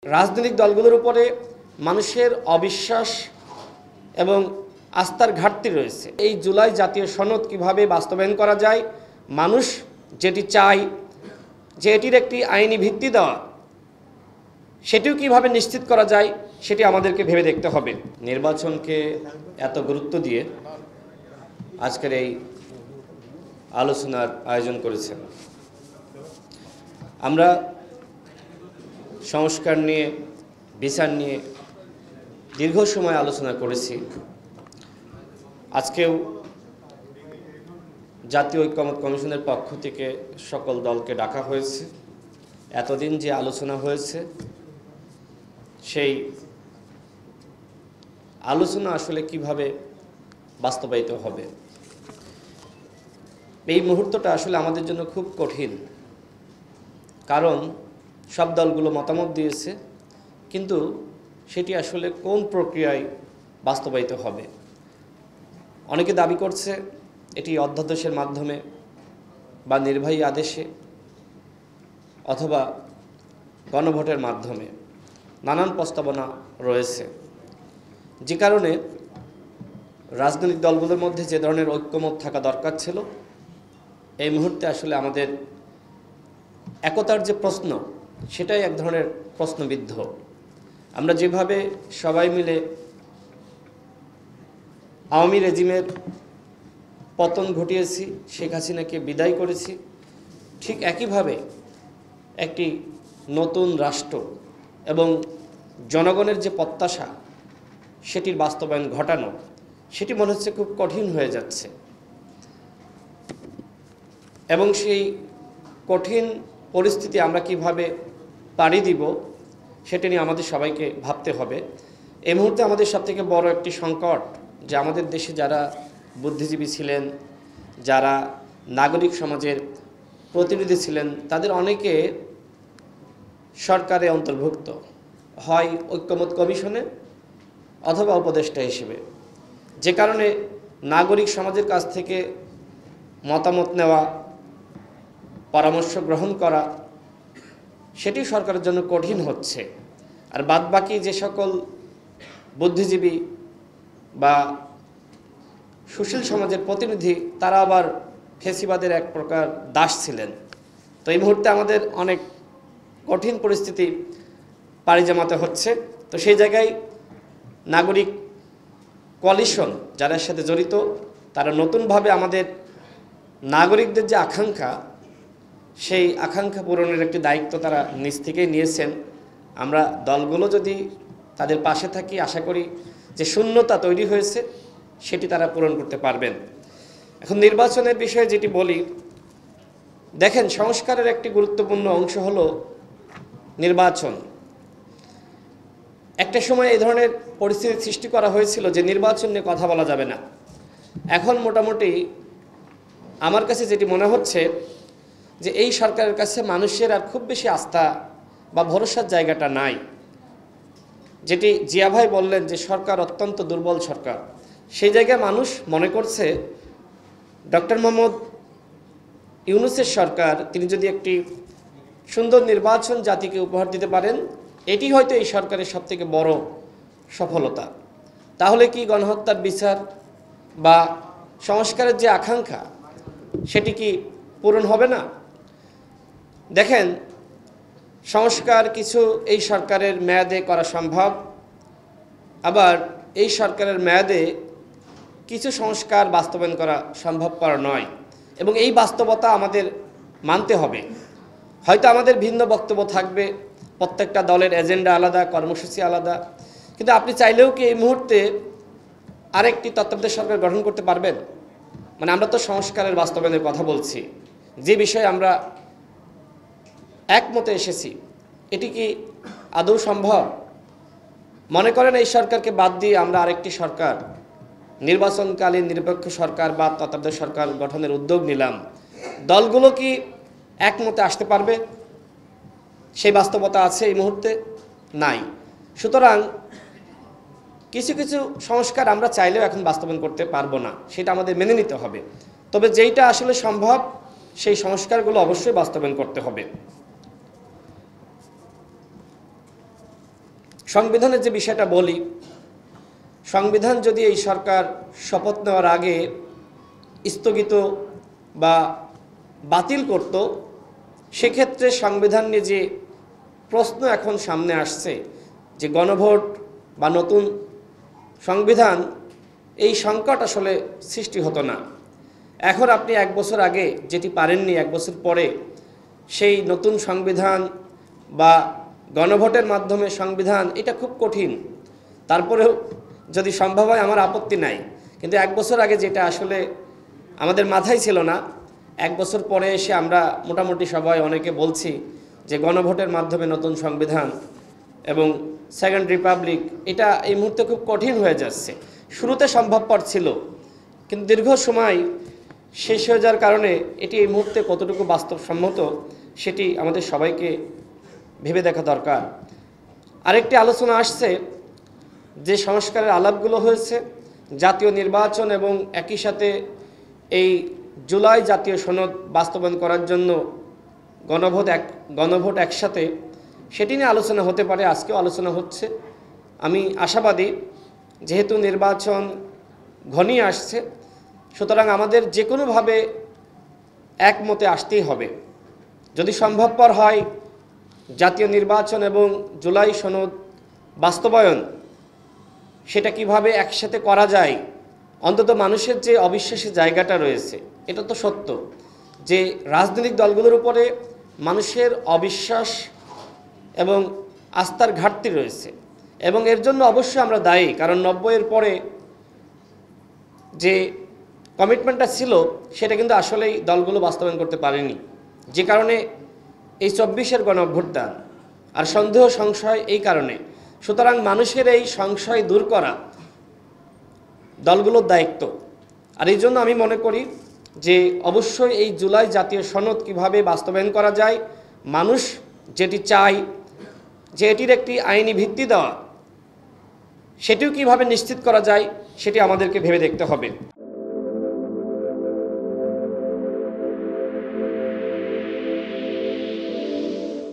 রাজনৈতিক দলগুলোর উপরে মানুষের অবিশ্বাস এবং আস্থার ঘাটতি রয়েছে। এই জুলাই জাতীয় সনদ কিভাবে বাস্তবায়ন করা যায়, মানুষ যেটি চায় যে এটির একটি আইনি ভিত্তি দেওয়া, সেটিও কিভাবে নিশ্চিত করা যায় সেটি আমাদেরকে ভেবে দেখতে হবে। নির্বাচনকে এত গুরুত্ব দিয়ে আজকের এই আলোচনার আয়োজন করেছেন। আমরা সংস্কার নিয়ে, বিচার নিয়ে দীর্ঘ সময় আলোচনা করেছি। আজকেও জাতীয় ঐক্যমত্য কমিশনের পক্ষ থেকে সকল দলকে ডাকা হয়েছে। এতদিন যে আলোচনা হয়েছে, সেই আলোচনা আসলে কিভাবে বাস্তবায়িত হবে, এই মুহূর্তটা আসলে আমাদের জন্য খুব কঠিন। কারণ সব দলগুলো মতামত দিয়েছে, কিন্তু সেটি আসলে কোন প্রক্রিয়ায় বাস্তবায়িত হবে। অনেকে দাবি করছে এটি অধ্যাদেশের মাধ্যমে বা নির্বাহী আদেশে অথবা গণভোটের মাধ্যমে। নানান প্রস্তাবনা রয়েছে, যে কারণে রাজনৈতিক দলগুলোর মধ্যে যে ধরনের ঐক্যমত থাকা দরকার ছিল, এই মুহূর্তে আসলে আমাদের একতার যে প্রশ্ন, সেটাই এক ধরনের প্রশ্নবিদ্ধ। আমরা যেভাবে সবাই মিলে আওয়ামী রেজিমের পতন ঘটিয়েছি, শেখ হাসিনাকে বিদায় করেছি, ঠিক একইভাবে একটি নতুন রাষ্ট্র এবং জনগণের যে প্রত্যাশা, সেটির বাস্তবায়ন ঘটানো, সেটি মনে হচ্ছে খুব কঠিন হয়ে যাচ্ছে। এবং সেই কঠিন পরিস্থিতি আমরা কিভাবে পাড়ি দিব, সেটা নিয়ে আমাদের সবাইকে ভাবতে হবে। এই মুহূর্তে আমাদের সবথেকে বড় একটি সংকট, যে আমাদের দেশে যারা বুদ্ধিজীবী ছিলেন, যারা নাগরিক সমাজের প্রতিনিধি ছিলেন, তাদের অনেকে সরকারে অন্তর্ভুক্ত, হয় ঐক্যমত্য কমিশনে অথবা উপদেষ্টা হিসেবে। যে কারণে নাগরিক সমাজের কাছ থেকে মতামত নেওয়া, পরামর্শ গ্রহণ করা, সেটি সরকারের জন্য কঠিন হচ্ছে। আর বাদবাকি যে সকল বুদ্ধিজীবী বা সুশীল সমাজের প্রতিনিধি, তারা আবার ফেসিবাদের এক প্রকার দাস ছিলেন। তো এই মুহূর্তে আমাদের অনেক কঠিন পরিস্থিতি পাড়ি জমাতে হচ্ছে। তো সেই জায়গায় নাগরিক কোয়ালিশন যারা এর সাথে জড়িত, তারা নতুনভাবে আমাদের নাগরিকদের যে আকাঙ্ক্ষা, সেই আকাঙ্ক্ষা পূরণের একটি দায়িত্ব তারা নিজ থেকেই নিয়েছেন। আমরা দলগুলো যদি তাদের পাশে থাকি, আশা করি যে শূন্যতা তৈরি হয়েছে, সেটি তারা পূরণ করতে পারবেন। এখন নির্বাচনের বিষয়ে যেটি বলি, দেখেন, সংস্কারের একটি গুরুত্বপূর্ণ অংশ হলো নির্বাচন। একটা সময় এই ধরনের পরিস্থিতি সৃষ্টি করা হয়েছিল যে নির্বাচন নিয়ে কথা বলা যাবে না। এখন মোটামুটি আমার কাছে যেটি মনে হচ্ছে যে এই সরকারের কাছে মানুষের আর খুব বেশি আস্থা বা ভরসার জায়গাটা নাই। যেটি জিয়া ভাই বললেন যে সরকার অত্যন্ত দুর্বল সরকার, সেই জায়গায় মানুষ মনে করছে ডক্টর মোহাম্মদ ইউনূসের সরকার, তিনি যদি একটি সুন্দর নির্বাচন জাতিকে উপহার দিতে পারেন, এটি হয়তো এই সরকারের সবথেকে বড় সফলতা। তাহলে কি গণহত্যার বিচার বা সংস্কারের যে আকাঙ্ক্ষা, সেটি কি পূরণ হবে না? দেখেন, সংস্কার কিছু এই সরকারের মেয়াদে করা সম্ভব, আবার এই সরকারের মেয়াদে কিছু সংস্কার বাস্তবায়ন করা সম্ভবপর নয়। এবং এই বাস্তবতা আমাদের মানতে হবে। হয়তো আমাদের ভিন্ন বক্তব্য থাকবে, প্রত্যেকটা দলের এজেন্ডা আলাদা, কর্মসূচি আলাদা, কিন্তু আপনি চাইলেও কি এই মুহূর্তে আরেকটি তত্ত্বাবধায়ক সরকার গঠন করতে পারবেন? মানে আমরা তো সংস্কারের বাস্তবায়নের কথা বলছি, যে বিষয়ে আমরা একমতে এসেছি, এটি কি আদৌ সম্ভব? মনে করেন এই সরকারকে বাদ দিয়ে আমরা আরেকটি সরকার, নির্বাচনকালীন নিরপেক্ষ সরকার বা তত্ত্বাবধায়ক সরকার গঠনের উদ্যোগ নিলাম, দলগুলো কি একমতে আসতে পারবে? সেই বাস্তবতা আছে এই মুহূর্তে? নাই। সুতরাং কিছু কিছু সংস্কার আমরা চাইলেও এখন বাস্তবায়ন করতে পারবো না, সেটা আমাদের মেনে নিতে হবে। তবে যেইটা আসলে সম্ভব, সেই সংস্কারগুলো অবশ্যই বাস্তবায়ন করতে হবে। সংবিধানের যে বিষয়টা বলি, সংবিধান যদি এই সরকার শপথ নেওয়ার আগে স্থগিত বা বাতিল করত, সেক্ষেত্রে সংবিধান নিয়ে যে প্রশ্ন এখন সামনে আসছে যে গণভোট বা নতুন সংবিধান, এই সংকট আসলে সৃষ্টি হতো না। এখন আপনি 1 বছর আগে যেটি পারেননি 1 বছর পরে সেই নতুন সংবিধান বা গণভোটের মাধ্যমে সংবিধান, এটা খুব কঠিন। তারপরেও যদি সম্ভব হয় আমার আপত্তি নাই, কিন্তু 1 বছর আগে যেটা আসলে আমাদের মাথায় ছিল না, 1 বছর পরে এসে আমরা মোটামুটি সবাই অনেকে বলছি যে গণভোটের মাধ্যমে নতুন সংবিধান এবং সেকেন্ড রিপাবলিক, এটা এই মুহূর্তে খুব কঠিন হয়ে যাচ্ছে। শুরুতে সম্ভবপর ছিল, কিন্তু দীর্ঘ সময় শেষ হয়ে যাওয়ার কারণে এটি এই মুহূর্তে কতটুকু বাস্তবসম্মত সেটি আমাদের সবাইকে ভেবে দেখা দরকার। আরেকটি আলোচনা আসছে যে সংস্কারের আলাপগুলো হয়েছে, জাতীয় নির্বাচন এবং একই সাথে এই জুলাই জাতীয় সনদ বাস্তবায়ন করার জন্য গণভোট একসাথে, সেটি নিয়ে আলোচনা হতে পারে। আজকেও আলোচনা হচ্ছে। আমি আশাবাদী, যেহেতু নির্বাচন ঘনিয়ে আসছে, সুতরাং আমাদের যে কোনোভাবে একমতে আসতেই হবে। যদি সম্ভবপর হয় জাতীয় নির্বাচন এবং জুলাই সনদ বাস্তবায়ন, সেটা কিভাবে একসাথে করা যায়, অন্তত মানুষের যে অবিশ্বাসী জায়গাটা রয়েছে, এটা তো সত্য যে রাজনৈতিক দলগুলোর উপরে মানুষের অবিশ্বাস এবং আস্থার ঘাটতি রয়েছে, এবং এর জন্য অবশ্যই আমরা দায়ী। কারণ 90-এর পরে যে কমিটমেন্টটা ছিল সেটা কিন্তু আসলেই দলগুলো বাস্তবায়ন করতে পারেনি, যে কারণে এই 24-এর গণঅভ্যুত্থান আর সন্দেহ সংশয় এই কারণে। সুতরাং মানুষের এই সংশয় দূর করা দলগুলোর দায়িত্ব। আর এই জন্য আমি মনে করি যে অবশ্যই এই জুলাই জাতীয় সনদ কিভাবে বাস্তবায়ন করা যায়, মানুষ যেটি চায় যে এটির একটি আইনি ভিত্তি দেওয়া, সেটিও কিভাবে নিশ্চিত করা যায় সেটি আমাদেরকে ভেবে দেখতে হবে।